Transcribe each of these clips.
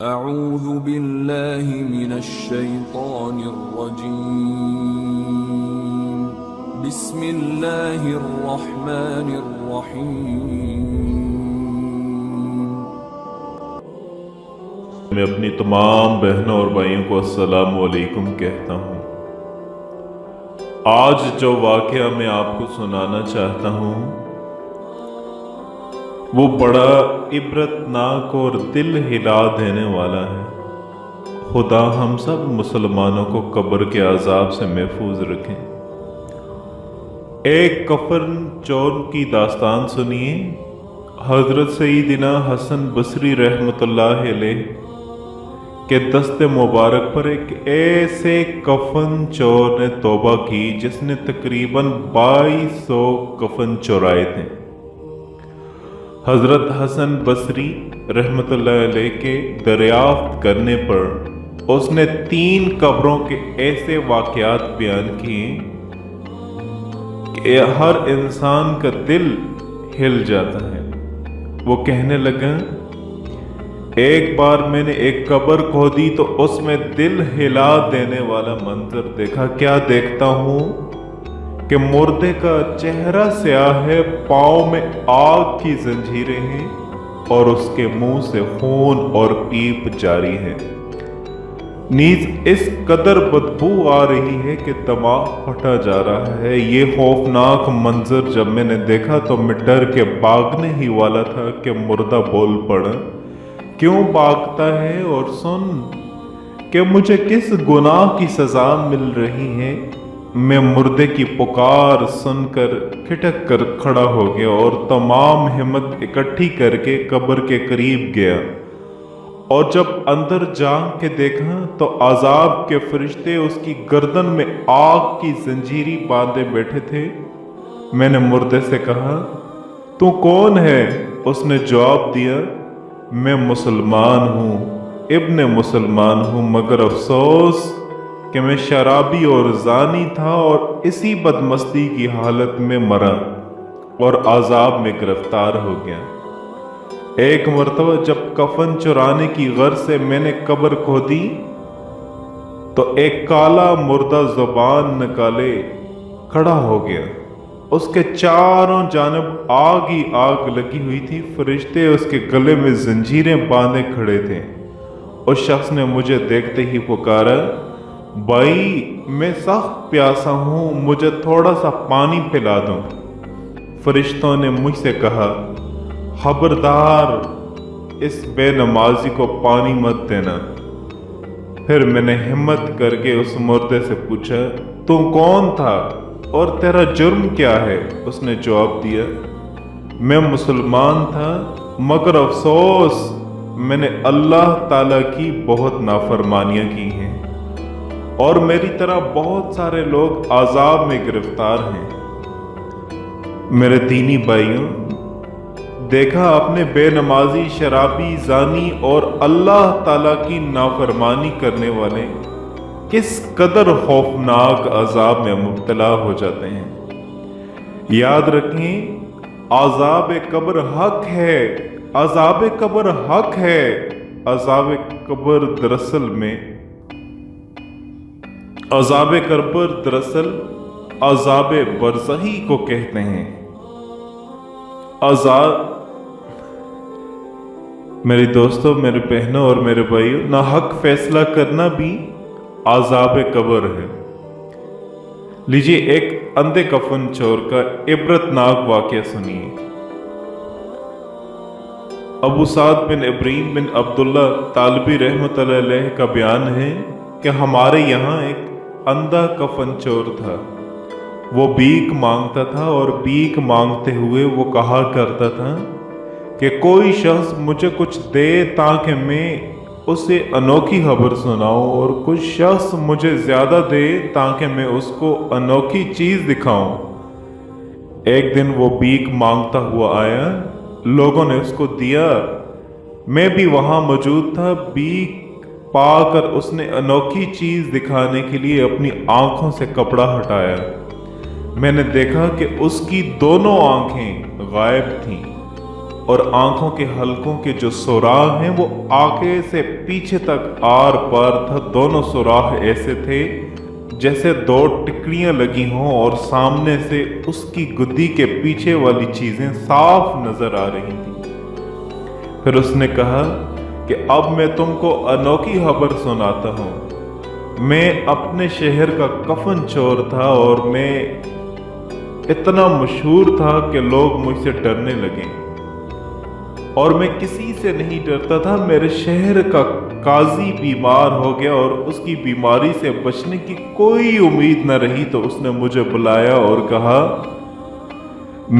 أعوذ بالله من الشيطان الرجيم بسم الله الرحمن الرحيم میں اپنی تمام بہنوں اور بھائیوں کو السلام علیکم کہتا ہوں۔ آج جو واقعہ میں آپ کو سنانا چاہتا ہوں وہ بڑا عبرتناک اور دل ہلا دینے والا ہے۔ خدا ہم سب مسلمانوں کو قبر کے عذاب سے محفوظ رکھیں۔ ایک کفن چور کی داستان سنیے۔ حضرت سیدنا حسن بصری رحمۃ اللہ علیہ کے دست مبارک پر ایک ایسے کفن چور نے توبہ کی جس نے تقریباً 2200 کفن چورائے تھے۔ حضرت حسن بصری رحمۃ اللہ علیہ کے دریافت کرنے پر اس نے 3 قبروں کے ایسے واقعات بیان کیے کہ ہر انسان کا دل ہل جاتا ہے۔ وہ کہنے لگا، ایک بار میں نے ایک قبر کھودی تو اس میں دل ہلا دینے والا منظر دیکھا۔ کیا دیکھتا ہوں کہ مردے کا چہرہ سیاہ ہے، پاؤں میں آگ کی زنجیریں ہیں اور اس کے منہ سے خون اور پیپ جاری ہے۔ نیز اس قدر بدبو آ رہی ہے کہ دماغ پھٹا جا رہا ہے۔ یہ خوفناک منظر جب میں نے دیکھا تو میں ڈر کے بھاگنے ہی والا تھا کہ مردہ بول پڑا، کیوں بھاگتا ہے اور سن کہ مجھے کس گناہ کی سزا مل رہی ہے۔ میں مردے کی پکار سن کر کھٹک کر کھڑا ہو گیا اور تمام ہمت اکٹھی کر کے قبر کے قریب گیا، اور جب اندر جان کے دیکھا تو عذاب کے فرشتے اس کی گردن میں آگ کی زنجیری باندھے بیٹھے تھے۔ میں نے مردے سے کہا، تو کون ہے؟ اس نے جواب دیا، میں مسلمان ہوں، ابن مسلمان ہوں، مگر افسوس کہ میں شرابی اور زانی تھا اور اسی بدمستی کی حالت میں مرا اور عذاب میں گرفتار ہو گیا۔ ایک مرتبہ جب کفن چرانے کی غرض سے میں نے قبر کھودی تو ایک کالا مردہ زبان نکالے کھڑا ہو گیا۔ اس کے چاروں جانب آگ ہی آگ لگی ہوئی تھی۔ فرشتے اس کے گلے میں زنجیریں باندھے کھڑے تھے۔ اس شخص نے مجھے دیکھتے ہی پکارا، بھائی میں سخت پیاسا ہوں، مجھے تھوڑا سا پانی پلا دو۔ فرشتوں نے مجھ سے کہا، خبردار اس بے نمازی کو پانی مت دینا۔ پھر میں نے ہمت کر کے اس مردے سے پوچھا، تو کون تھا اور تیرا جرم کیا ہے؟ اس نے جواب دیا، میں مسلمان تھا، مگر افسوس میں نے اللہ تعالیٰ کی بہت نافرمانیاں کی ہیں اور میری طرح بہت سارے لوگ عذاب میں گرفتار ہیں۔ میرے دینی بھائیوں، دیکھا آپ نے بے نمازی، شرابی، زانی اور اللہ تعالیٰ کی نافرمانی کرنے والے کس قدر خوفناک عذاب میں مبتلا ہو جاتے ہیں۔ یاد رکھیں، عذاب قبر حق ہے، عذاب قبر حق ہے۔ عذاب قبر دراصل عذاب برزخی کو کہتے ہیں۔ میری دوستوں، میرے بہنوں اور میرے بھائیوں، ناحق فیصلہ کرنا بھی عذاب قبر ہے۔ لیجئے ایک اندھے کفن چور کا عبرتناک واقعہ سنیے۔ ابو سعد بن ابراہیم بن عبداللہ طالبی رحمۃ اللہ علیہ کا بیان ہے کہ ہمارے یہاں ایک اندھا کفن چور تھا۔ وہ بھیک مانگتا تھا اور بھیک مانگتے ہوئے وہ کہا کرتا تھا کہ کوئی شخص مجھے کچھ دے تاکہ میں اسے انوکھی خبر سناؤں، اور کچھ شخص مجھے زیادہ دے تاکہ میں اس کو انوکھی چیز دکھاؤں۔ ایک دن وہ بھیک مانگتا ہوا آیا، لوگوں نے اس کو دیا، میں بھی وہاں موجود تھا۔ بھیک پا کر اس نے انوکھی چیز دکھانے کے لیے اپنی آنکھوں سے کپڑا ہٹایا۔ میں نے دیکھا کہ اس کی دونوں آنکھیں غائب تھیں और आंखों के हलकों के जो सुराख हैं वो आगे से पीछे तक आर पार था। दोनों सुराख ऐसे थे जैसे दो टिकड़ियां लगी हों और सामने से उसकी गुद्दी के पीछे वाली चीजें साफ नजर आ रही थी। फिर उसने कहा कि अब मैं तुमको अनोखी खबर सुनाता हूं। मैं अपने शहर का कफन चोर था और मैं इतना मशहूर था कि लोग मुझसे डरने लगे और मैं किसी से नहीं डरता था। मेरे शहर का काजी बीमार हो गया और उसकी बीमारी से बचने की कोई उम्मीद न रही तो उसने मुझे बुलाया और कहा,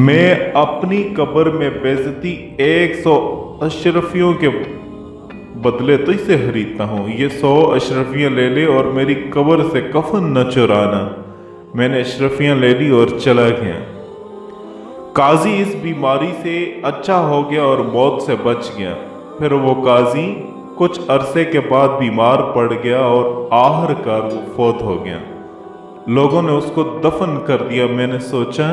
मैं अपनी कब्र में बेइज्जती 100 अशरफियों के बदले तो इसे खरीदता हूं। ये 100 अशरफियां ले ले और मेरी कब्र से कफन न चुराना। मैंने अशरफियां ले ली और चला गया। काजी इस बीमारी से अच्छा हो गया और मौत से बच गया। फिर वो काजी कुछ अरसे के बाद बीमार पड़ गया और आखिरकार वो फौत हो गया। लोगों ने उसको दफन कर दिया। मैंने सोचा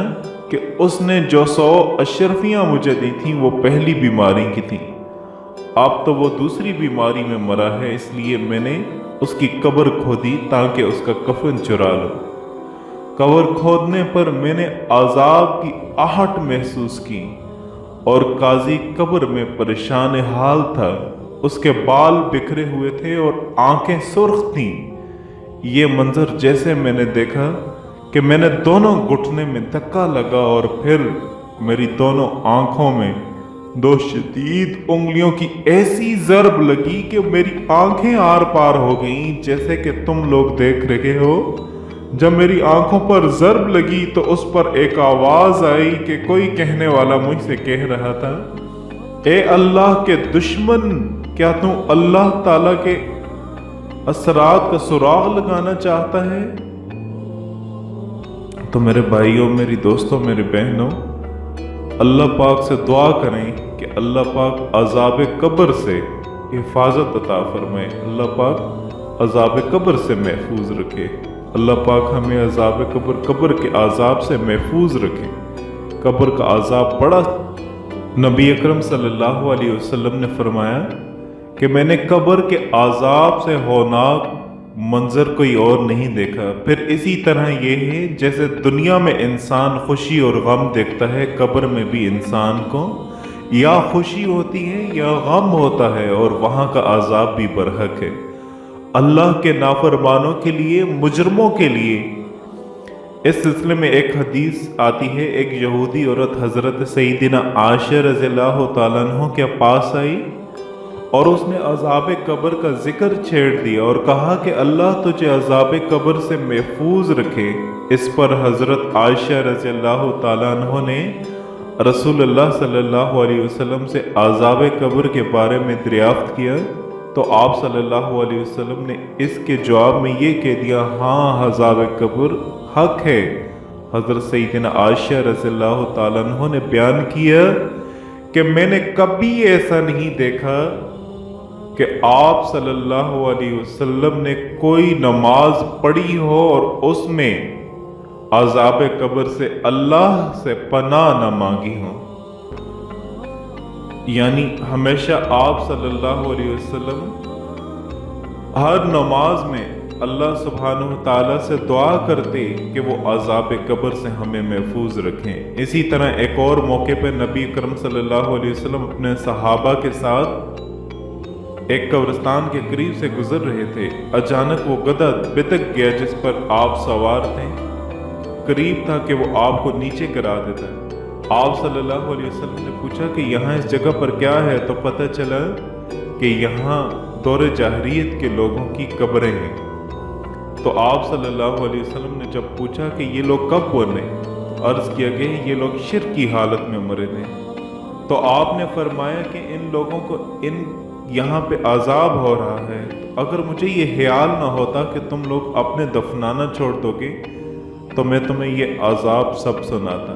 कि उसने जो 100 अशरफियां मुझे दी थी वो पहली बीमारी की थी, अब तो वो दूसरी बीमारी में मरा है, इसलिए मैंने उसकी कब्र खोदी ताकि उसका कफन चुरा लो। कब्र खोदने पर मैंने अजाब की आहट महसूस की और काजी कब्र में परेशान हाल था। उसके बाल बिखरे हुए थे और आंखें सुर्ख थीं। ये मंजर जैसे मैंने देखा कि मैंने दोनों घुटने में धक्का लगा और फिर मेरी दोनों आंखों में 2 शदीद उंगलियों की ऐसी जरब लगी कि मेरी आंखें आर पार हो गईं, जैसे कि तुम लोग देख रहे हो। जब मेरी आंखों पर जरब लगी तो उस पर एक आवाज आई कि कोई कहने वाला मुझसे कह रहा था, ए अल्लाह के दुश्मन, क्या तू अल्लाह ताला के असरात का सुराग लगाना चाहता है? तो मेरे भाइयों, मेरी दोस्तों, मेरे बहनों, अल्लाह पाक से दुआ करें कि अल्लाह पाक अजाब कब्र से हिफाजत अता फरमाए। अल्लाह पाक अजाब कब्र से महफूज रखे। अल्लाह पाक हमें अजाब कब्र के आज़ाब से महफूज रखे। कब्र का आज़ाब बड़ा, नबी अकरम सल्लल्लाहु अलैहि वसल्लम ने फरमाया कि मैंने कब्र के आज़ाब से होनाक मंजर कोई और नहीं देखा। फिर इसी तरह ये है जैसे दुनिया में इंसान खुशी और गम देखता है, कब्र में भी इंसान को या खुशी होती है या गम होता है और वहाँ का आज़ाब भी बरहक है। अल्लाह के नाफरमानों के लिए, मुजरमों के लिए। इस सिलसिले में एक हदीस आती है, एक यहूदी औरत हजरत सईदिना आयशा रज़ियल्लाहु ताला अन्हा के पास आई और उसने अज़ाब कब्र का जिक्र छेड़ दिया और कहा कि अल्लाह तुझे अज़ाब कब्र से महफूज रखे। इस पर हजरत आयशा रज़ियल्लाहु ताला अन्हा ने रसूलुल्लाह सल्लल्लाहु अलैहि वसल्लम से अज़ाब कब्र के बारे में दरियाफ्त किया तो आप सल्लल्लाहु अलैहि वसल्लम ने इसके जवाब में ये कह दिया, हाँ, अज़ाब कब्र हक है। हजरत सईदना आयशा रज़ियल्लाहु ताला अन्हा ने बयान किया कि मैंने कभी ऐसा नहीं देखा कि आप सल्लल्लाहु अलैहि वसल्लम ने कोई नमाज पढ़ी हो और उसमें अज़ाब कब्र से अल्लाह से पनाह न मांगी हो। यानी हमेशा आप सल्लल्लाहु अलैहि वसल्लम हर नमाज में अल्लाह सुब्हानहु ताला से दुआ करते कि वो अज़ाब कब्र से हमें महफूज रखें। इसी तरह एक और मौके पर नबी अकरम सल्लल्लाहु अलैहि वसल्लम अपने सहाबा के साथ एक कब्रिस्तान के करीब से गुजर रहे थे। अचानक वो गधा बितक गया जिस पर आप सवार थे। करीब था कि वो आपको नीचे गिरा देता। आप सल्लल्लाहु अलैहि वसल्लम ने पूछा कि यहाँ इस जगह पर क्या है, तो पता चला कि यहाँ दौरे जाहरियत के लोगों की कब्रें हैं। तो आप सल्लल्लाहु अलैहि वसल्लम ने जब पूछा कि ये लोग कब मरे, अर्ज किया कि ये लोग शिर्क की हालत में मरे थे। तो आपने फरमाया कि इन लोगों को इन यहाँ पे अजाब हो रहा है। अगर मुझे ये ख्याल ना होता कि तुम लोग अपने दफनाना छोड़ दोगे तो मैं तुम्हें ये अजाब सब सुनाता।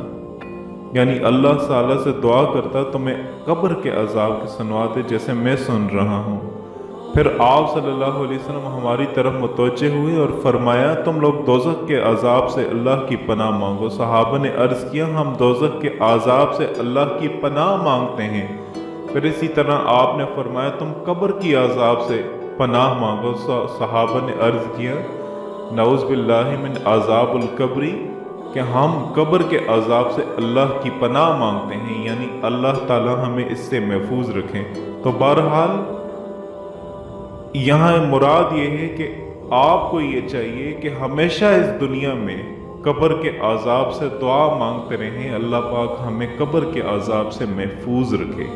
यानी अल्लाह ताला से दुआ करता तो मैं कब्र के अजाब के सुनवाते जैसे मैं सुन रहा हूँ। پھر آپ صلی اللہ علیہ وسلم ہماری طرف متوجہ ہوئے اور فرمایا تم لوگ دوزخ کے عذاب سے اللہ کی پناہ مانگو۔ صحابہ نے عرض کیا ہم دوزخ کے عذاب سے اللہ کی پناہ مانگتے ہیں۔ پھر اسی طرح آپ نے فرمایا تم قبر کی عذاب سے پناہ مانگو۔ صحابہ نے عرض کیا نعوذ باللہ من عذاب القبری، کہ ہم قبر کے عذاب سے اللہ کی پناہ مانگتے ہیں، یعنی اللہ تعالی ہمیں اس سے محفوظ رکھیں۔ تو بہرحال یہاں مراد یہ ہے کہ آپ کو یہ چاہیے کہ ہمیشہ اس دنیا میں قبر کے عذاب سے دعا مانگتے رہیں، اللہ پاک ہمیں قبر کے عذاب سے محفوظ رکھے۔